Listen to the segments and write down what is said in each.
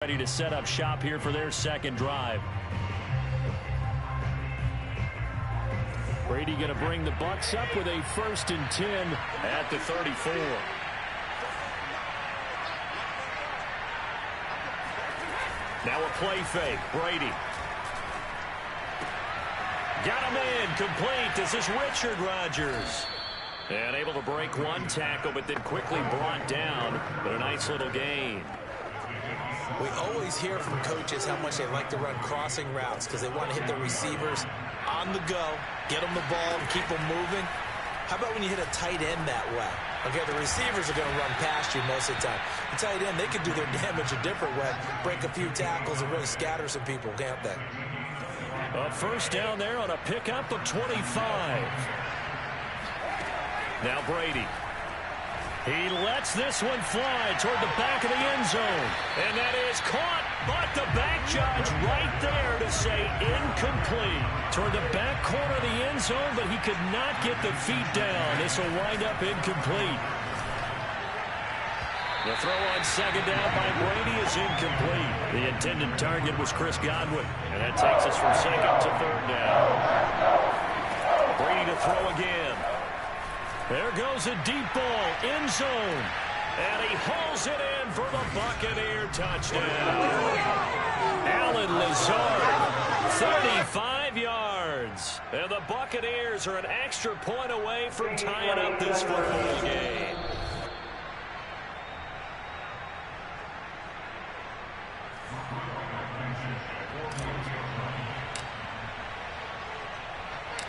Ready to set up shop here for their second drive. Brady going to bring the Bucs up with a 1st and 10 at the 34. Now a play fake. Brady. Got him in. Complete. This is Richard Rodgers. And able to break one tackle, but then quickly brought down. But a nice little gain. We always hear from coaches how much they like to run crossing routes because they want to hit the receivers on the go, get them the ball, and keep them moving. How about when you hit a tight end that way? Okay, the receivers are going to run past you most of the time. The tight end, they can do their damage a different way, break a few tackles and really scatter some people, can't they? A first down there on a pickup of 25. Now Brady. He lets this one fly toward the back of the end zone. And that is caught, but the back judge right there to say incomplete. Toward the back corner of the end zone, but he could not get the feet down. This will wind up incomplete. The throw on second down by Brady is incomplete. The intended target was Chris Godwin. And that takes us from second to third down. Brady to throw again. There goes a deep ball, end zone. And he hauls it in for the Buccaneer touchdown. Allen Lazard, 35 yards. And the Buccaneers are an extra point away from tying up this football game.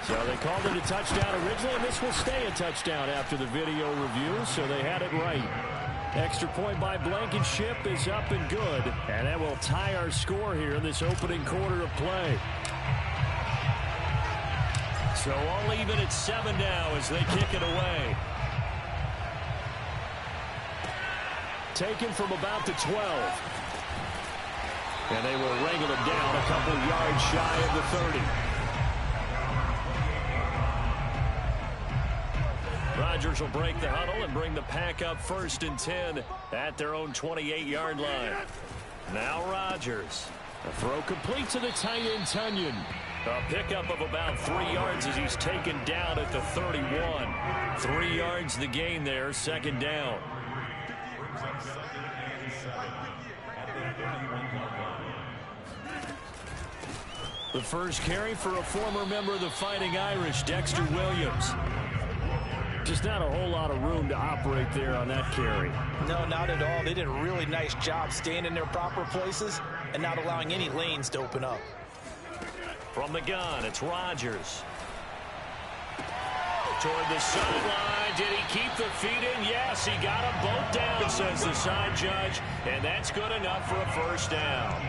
So they called it a touchdown originally, and this will stay a touchdown after the video review, so they had it right. Extra point by Blankenship is up and good, and that will tie our score here in this opening quarter of play. So all even at 7 now as they kick it away. Taken from about the 12. And they will wrangle it down a couple yards shy of the 30. Rodgers will break the huddle and bring the pack up 1st and 10 at their own 28-yard line. Now Rodgers. A throw complete to the tight end, Tunyon. A pickup of about 3 yards as he's taken down at the 31. 3 yards the gain there, second down. The first carry for a former member of the Fighting Irish, Dexter Williams. Just not a whole lot of room to operate there on that carry. No, not at all. They did a really nice job staying in their proper places and not allowing any lanes to open up. From the gun, it's Rodgers. Toward the sideline. Did he keep the feet in? Yes, he got them both down, says the side judge. And that's good enough for a first down.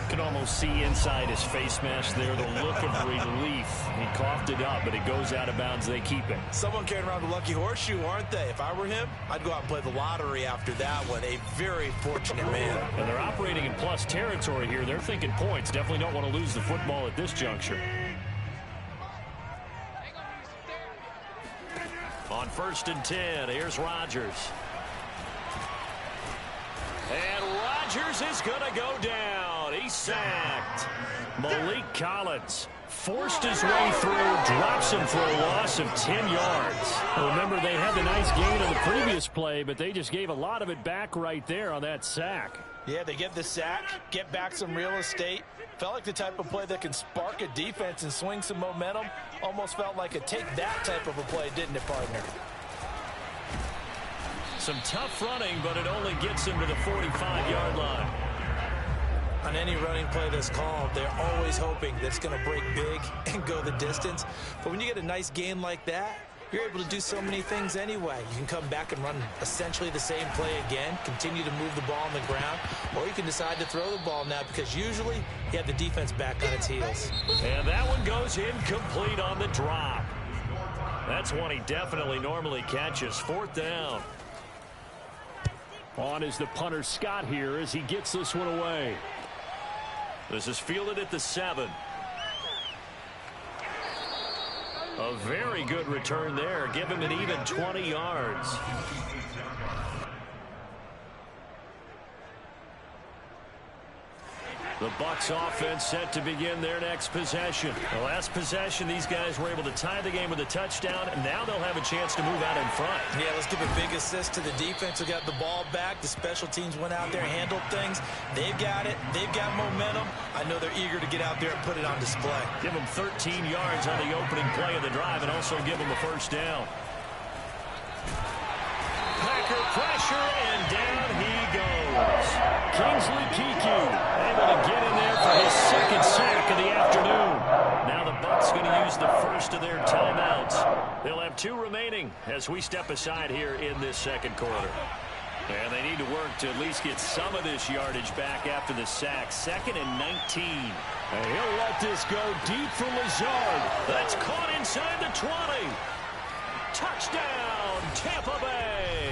You can almost see inside his face mask there the look of relief. He coughed it up, but it goes out of bounds. They keep it. Someone carrying around the lucky horseshoe, aren't they? If I were him, I'd go out and play the lottery after that one. A very fortunate man. And they're operating in plus territory here. They're thinking points. Definitely don't want to lose the football at this juncture. On 1st and 10, here's Rodgers. And Rodgers is going to go down. He's sacked. Malik Collins forced his way through, drops him for a loss of 10 yards. Remember, they had the nice gain on the previous play, but they just gave a lot of it back right there on that sack. Yeah, they get the sack, get back some real estate. Felt like the type of play that can spark a defense and swing some momentum. Almost felt like a take that type of a play, didn't it, partner? Some tough running, but it only gets him to the 45-yard line. On any running play that's called, they're always hoping that it's going to break big and go the distance. But when you get a nice gain like that, you're able to do so many things anyway. You can come back and run essentially the same play again, continue to move the ball on the ground, or you can decide to throw the ball now because usually you have the defense back on its heels. And that one goes incomplete on the drop. That's one he definitely normally catches. 4th down. On is the punter Scott here as he gets this one away. This is fielded at the 7. A very good return there. Give him an even 20 yards. The Bucs offense set to begin their next possession. The last possession, these guys were able to tie the game with a touchdown, and now they'll have a chance to move out in front. Yeah, let's give a big assist to the defense who got the ball back. The special teams went out there, handled things. They've got it. They've got momentum. I know they're eager to get out there and put it on display. Give them 13 yards on the opening play of the drive and also give them a first down. Packer pressure, and down he goes. Kingsley Keke able to get in there for his second sack of the afternoon. Now the Bucs going to use the first of their timeouts. They'll have 2 remaining as we step aside here in this second quarter. And they need to work to at least get some of this yardage back after the sack. 2nd and 19. And he'll let this go deep for Lazard. That's caught inside the 20. Touchdown, Tampa Bay.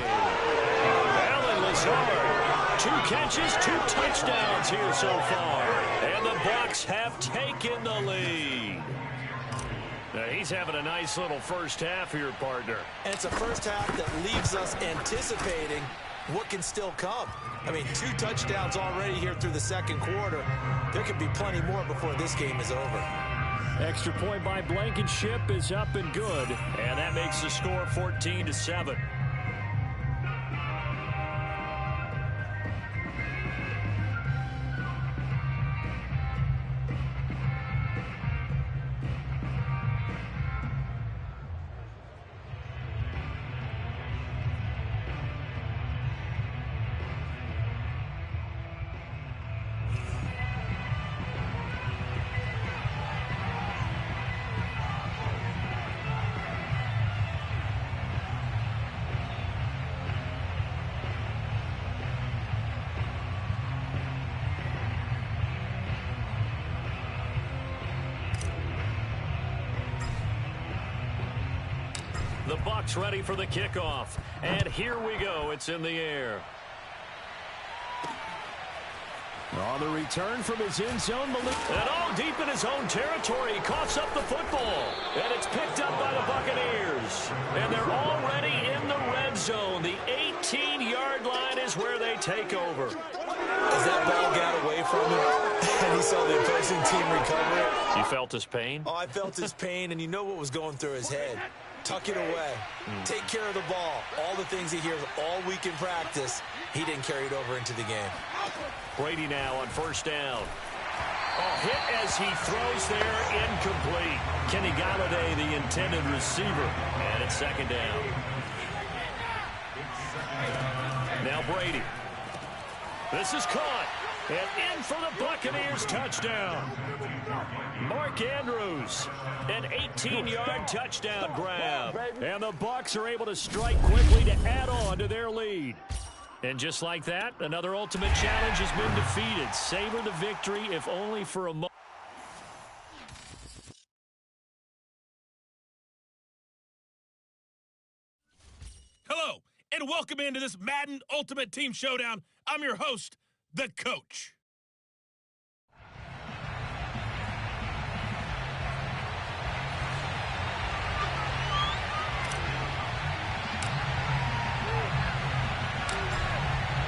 Alan Lazard, 2 catches, 2 touchdowns here so far. And the Bucs have taken the lead. Now he's having a nice little first half here, partner. And it's a first half that leaves us anticipating what can still come. I mean, 2 touchdowns already here through the second quarter. There could be plenty more before this game is over. Extra point by Blankenship is up and good. And that makes the score 14-7. The Bucs ready for the kickoff. And here we go. It's in the air. On the return from his end zone, and all deep in his own territory, he coughs up the football. And it's picked up by the Buccaneers. And they're already in the red zone. The 18-yard line is where they take over. As that ball got away from him, and he saw the opposing team recover it. You felt his pain? Oh, I felt his pain, and you know what was going through his head. Tuck it away. Take care of the ball. All the things he hears all week in practice, he didn't carry it over into the game. Brady now on first down. Oh, hit as he throws there, incomplete. Kenny Galladay, the intended receiver. And it's second down. Now Brady. This is caught. And in for the Buccaneers touchdown. Mark Andrews, an 18-yard touchdown grab. And the Bucs are able to strike quickly to add on to their lead. And just like that, another ultimate challenge has been defeated. Savor the victory, if only for a moment. Hello, and welcome into this Madden Ultimate Team Showdown. I'm your host, the Coach.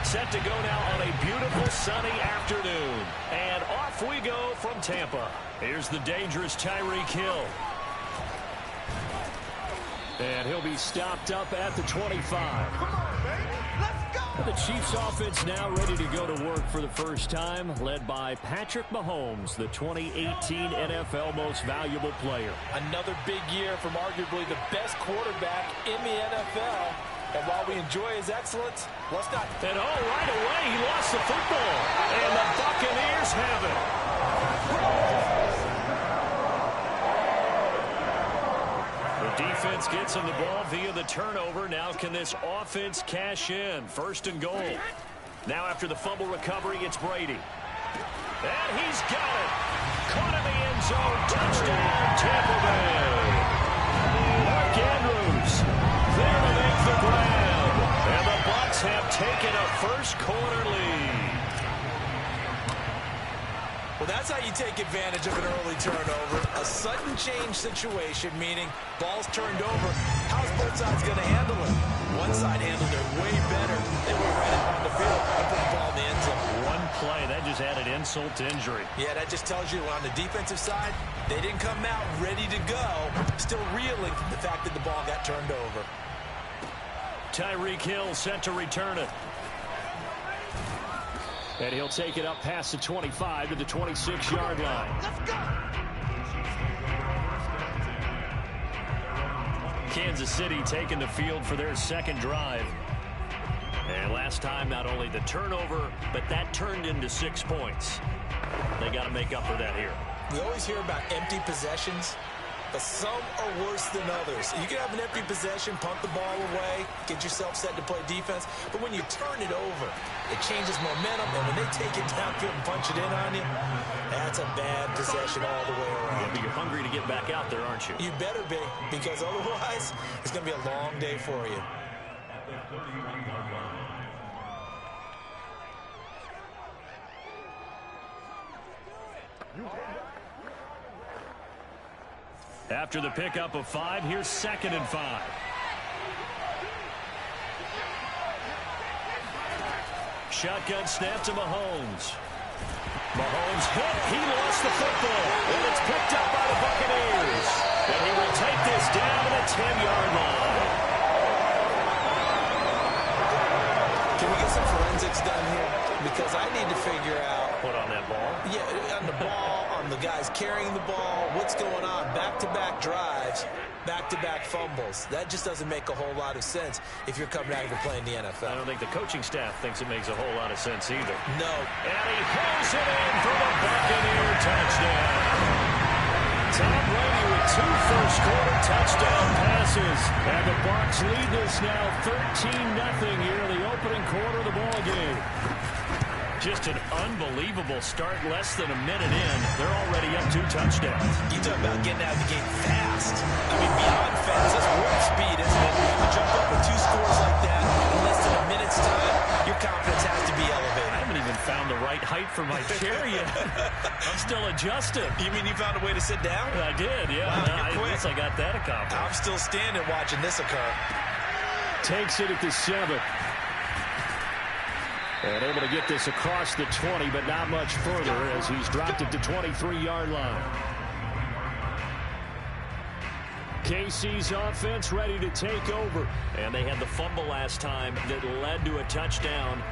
Set to go now on a beautiful sunny afternoon. And off we go from Tampa. Here's the dangerous Tyreek Hill. And he'll be stopped up at the 25. Come on, baby. Let's go. The Chiefs offense now ready to go to work for the first time, led by Patrick Mahomes, the 2018 NFL Most Valuable Player. Another big year from arguably the best quarterback in the NFL. And while we enjoy his excellence, let's not... And right away, he lost the football. And the Buccaneers have it. The defense gets him the ball via the turnover. Now can this offense cash in? First and goal. Now after the fumble recovery, it's Brady. And he's got it. Caught in the end zone. Touchdown, Tampa Bay. Mark Andrews there to make the grab. And the Bucs have taken a first quarter lead. Well, that's how you take advantage of an early turnover. A sudden change situation, meaning ball's turned over. How's both sides going to handle it? One side handled it way better. They went right out on the field and put the ball in the end zone. 1 play. That just added insult to injury. Yeah, that just tells you on the defensive side, they didn't come out ready to go, still reeling from the fact that the ball got turned over. Tyreek Hill set to return it. And he'll take it up past the 25 to the 26-yard line. Let's go. Kansas City taking the field for their second drive. And last time, not only the turnover, but that turned into 6 points. They got to make up for that here. We always hear about empty possessions, but some are worse than others. You can have an empty possession, punt the ball away, get yourself set to play defense, but when you turn it over, it changes momentum, and when they take it downfield and punch it in on you, that's a bad possession all the way around. Yeah, but you're hungry to get back out there, aren't you? You better be, because otherwise, it's going to be a long day for you. After the pickup of 5, here's 2nd and 5. Shotgun snap to Mahomes. Mahomes hit. He lost the football. And it's picked up by the Buccaneers. And he will take this down to the 10-yard line. Can we get some forensics done here? Because I need to figure out. Put on that ball. Yeah, on the ball, on the guys carrying the ball. What's going on? Back-to-back drives, back-to-back fumbles. That just doesn't make a whole lot of sense if you're coming out here playing the NFL. I don't think the coaching staff thinks it makes a whole lot of sense either. No. And he pulls it in for the Buccaneer touchdown. Tom Brady with 2 first-quarter touchdown passes. And the Bucs lead this now 13-0 here in the opening quarter of the ball game. Just an unbelievable start. Less than a minute in, they're already up 2 touchdowns. You talk about getting out of the game fast. I mean, beyond fast, that's warp speed, isn't it? You jump up with 2 scores like that in less than a minute's time, your confidence has to be elevated. I haven't even found the right height for my chair yet. I'm still adjusting. You mean you found a way to sit down? I did, yeah. Wow, I guess I got that accomplished. I'm still standing watching this occur. Takes it at the 7. And able to get this across the 20, but not much further as he's dropped it to 23-yard line. KC's offense ready to take over. And they had the fumble last time that led to a touchdown.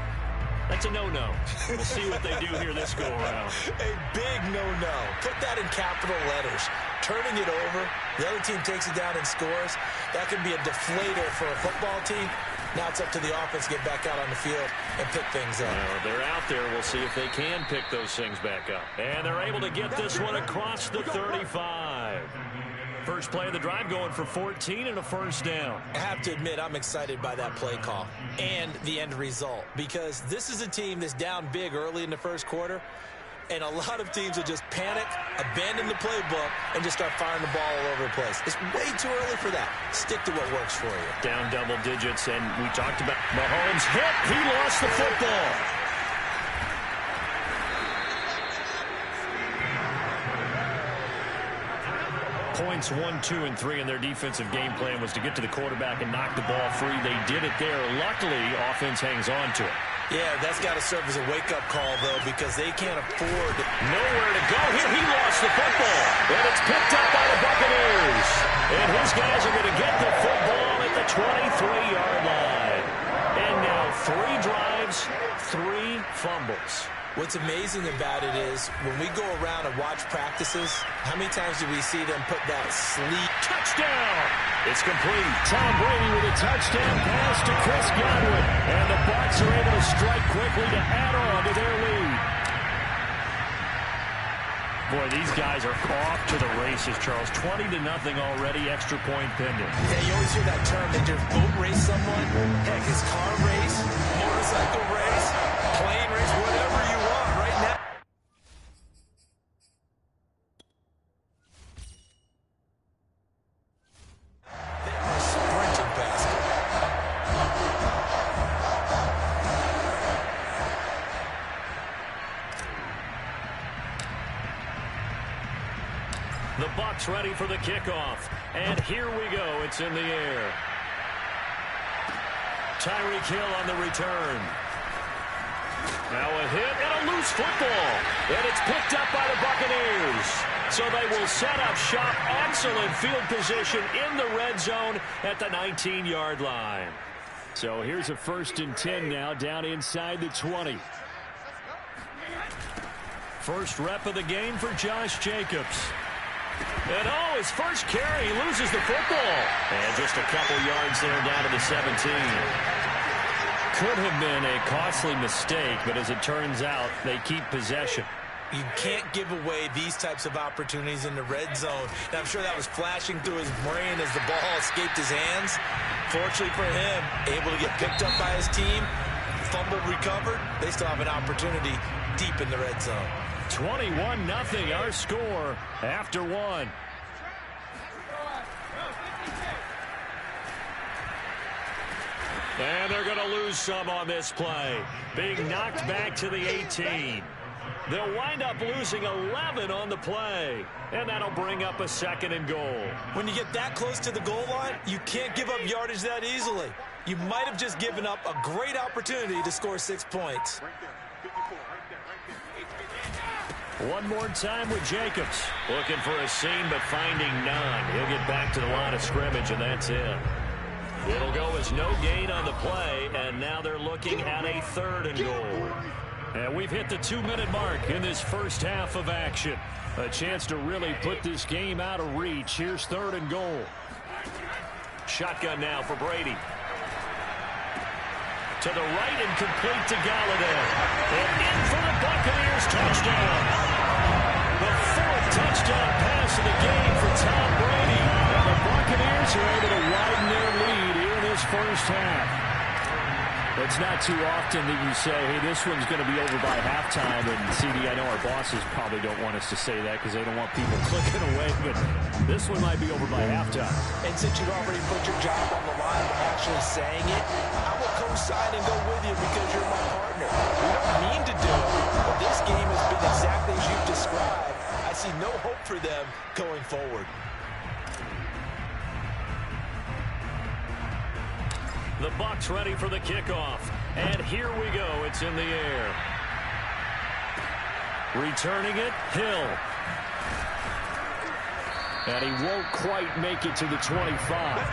That's a no-no. We'll see what they do here this go-around. A big no-no. Put that in capital letters. Turning it over, the other team takes it down and scores. That could be a deflator for a football team. Now it's up to the offense to get back out on the field and pick things up. Well, they're out there. We'll see if they can pick those things back up. And they're able to get this one across the 35. First play of the drive going for 14 and a first down. I have to admit, I'm excited by that play call and the end result, because this is a team that's down big early in the first quarter, and a lot of teams will just panic, abandon the playbook, and just start firing the ball all over the place. It's way too early for that. Stick to what works for you. Down double digits, and we talked about Mahomes hit. He lost the football. Points 1, 2, and 3 in their defensive game plan was to get to the quarterback and knock the ball free. They did it there. Luckily, offense hangs on to it. Yeah, that's got to serve as a wake-up call, though, because they can't afford nowhere to go here. He lost the football, and it's picked up by the Buccaneers. And his guys are going to get the football at the 23-yard line. And now 3 drives, 3 fumbles. What's amazing about it is when we go around and watch practices, how many times do we see them put that sleep? Touchdown! It's complete. Tom Brady with a touchdown pass to Chris Godwin. And the Bucs are able to strike quickly to add on to their lead. Boy, these guys are off to the races, Charles. 20-0 already, extra point pending. Yeah, you always hear that term. They just boat race someone. Heck, his car race, motorcycle race, plane race, whatever you want right now. They are sprinting past it. The Bucs ready for the kickoff. And here we go. It's in the air. Tyreek Hill on the return. Now a hit and a a loose football, and it's picked up by the Buccaneers. So they will set up shop. Excellent field position in the red zone at the 19-yard line. So here's a 1st and 10 now, down inside the 20. First rep of the game for Josh Jacobs. And his first carry, he loses the football. And just a couple yards there down to the 17. Could have been a costly mistake, but as it turns out, they keep possession. You can't give away these types of opportunities in the red zone. Now, I'm sure that was flashing through his brain as the ball escaped his hands. Fortunately for him, able to get picked up by his team, fumbled, recovered. They still have an opportunity deep in the red zone. 21-0 our score after one. And they're going to lose some on this play. Being knocked back to the 18. They'll wind up losing 11 on the play. And that'll bring up a 2nd and goal. When you get that close to the goal line, you can't give up yardage that easily. You might have just given up a great opportunity to score 6 points. One more time with Jacobs. Looking for a seam, but finding none. He'll get back to the line of scrimmage, and that's it. It'll go as no gain on the play, and now they're looking at a 3rd and goal. And we've hit the 2-minute mark in this first half of action. A chance to really put this game out of reach. Here's 3rd and goal. Shotgun now for Brady. To the right and complete to Galladay. And in for the Buccaneers touchdown. The 4th touchdown pass of the game for Tom Brady. And the Buccaneers are able to widen their lead here in this first half. It's not too often that you say, hey, this one's going to be over by halftime. And, CD, I know our bosses probably don't want us to say that because they don't want people clicking away. But this one might be over by halftime. And since you've already put your job on the line by actually saying it, I will co-sign and go with you because you're my partner. We don't mean to do it, but this game has been exactly as you've described. I see no hope for them going forward. The Bucs ready for the kickoff. And here we go. It's in the air. Returning it, Hill. And he won't quite make it to the 25.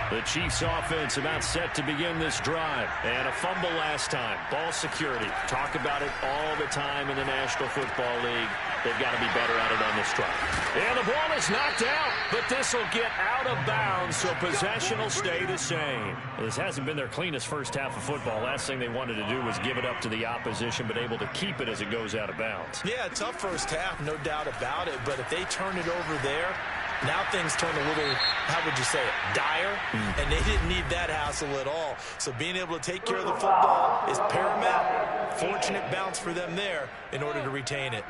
The Chiefs offense about set to begin this drive. And a fumble last time. Ball security. Talk about it all the time in the National Football League. They've got to be better at it on this drive. And the ball is knocked out, but this will get out of bounds, so possession will stay the same. This hasn't been their cleanest first half of football. Last thing they wanted to do was give it up to the opposition, but able to keep it as it goes out of bounds. Yeah, tough first half, no doubt about it, but if they turn it over there, now things turn a little, how would you say it, dire, and they didn't need that hassle at all. So being able to take care of the football is paramount. Fortunate bounce for them there in order to retain it.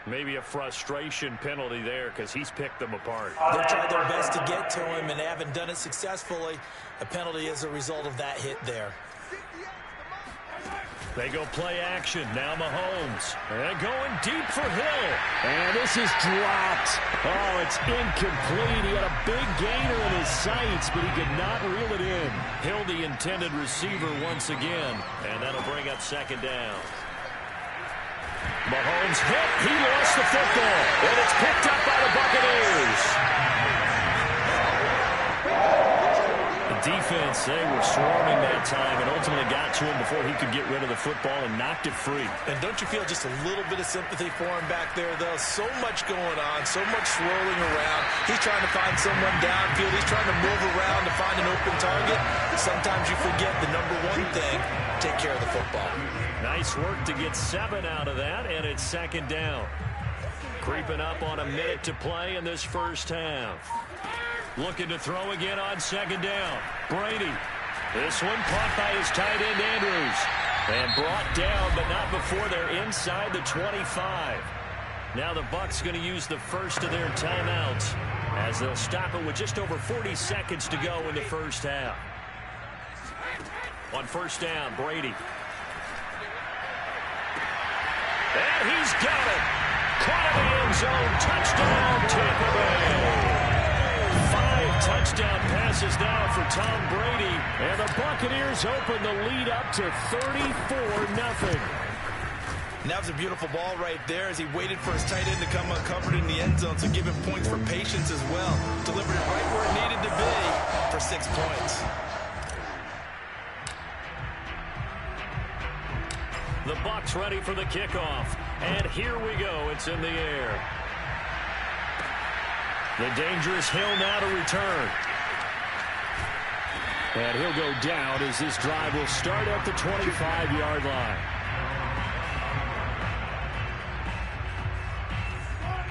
Maybe a frustration penalty there because he's picked them apart. They've tried their best to get to him and haven't done it successfully. A penalty as a result of that hit there. They go play action. Now Mahomes. And going deep for Hill. And this is dropped. Oh, it's incomplete. He had a big gainer in his sights, but he could not reel it in. Hill, the intended receiver once again. And that'll bring up 2nd down. Mahomes hit. He lost the football. And it's picked up by the Buccaneers. The defense, they were swarming that time and ultimately got to him before he could get rid of the football and knocked it free. And don't you feel just a little bit of sympathy for him back there, though? So much going on, so much swirling around. He's trying to find someone downfield. He's trying to move around to find an open target. Sometimes you forget the number one thing, take care of the football. Nice work to get 7 out of that, and it's 2nd down. Creeping up on a minute to play in this first half. Looking to throw again on 2nd down. Brady. This one caught by his tight end, Andrews. And brought down, but not before they're inside the 25. Now the Bucs going to use the first of their timeouts as they'll stop it with just over 40 seconds to go in the first half. On 1st down, Brady. And he's got it. Caught in the end zone. Touchdown, Tampa Bay. 5 touchdown passes now for Tom Brady. And the Buccaneers open the lead up to 34-0. And that was a beautiful ball right there as he waited for his tight end to come uncovered in the end zone, so give him points for patience as well. Delivered it right where it needed to be for 6 points. The Bucs ready for the kickoff. And here we go. It's in the air. The dangerous Hill now to return. And he'll go down as this drive will start at the 25-yard line.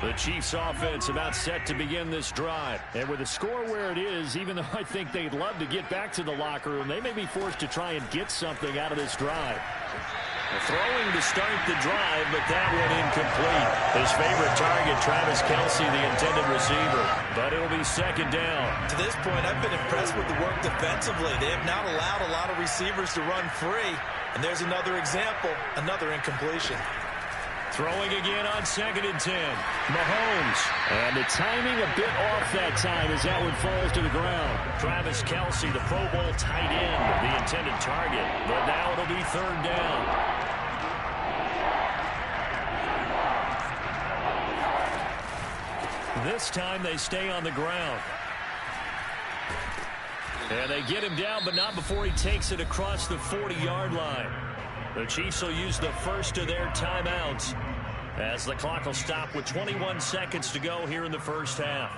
The Chiefs offense about set to begin this drive. And with the score where it is, even though I think they'd love to get back to the locker room, they may be forced to try and get something out of this drive. Throwing to start the drive, but that went incomplete. His favorite target, Travis Kelce, the intended receiver. But it'll be second down. To this point, I've been impressed with the work defensively. They have not allowed a lot of receivers to run free. And there's another example, another incompletion. Throwing again on 2nd and 10. Mahomes. And the timing a bit off that time as that one falls to the ground. Travis Kelce, the Pro Bowl tight end, the intended target. But now it'll be third down. This time they stay on the ground. And they get him down, but not before he takes it across the 40-yard line. The Chiefs will use the first of their timeouts as the clock will stop with 21 seconds to go here in the first half.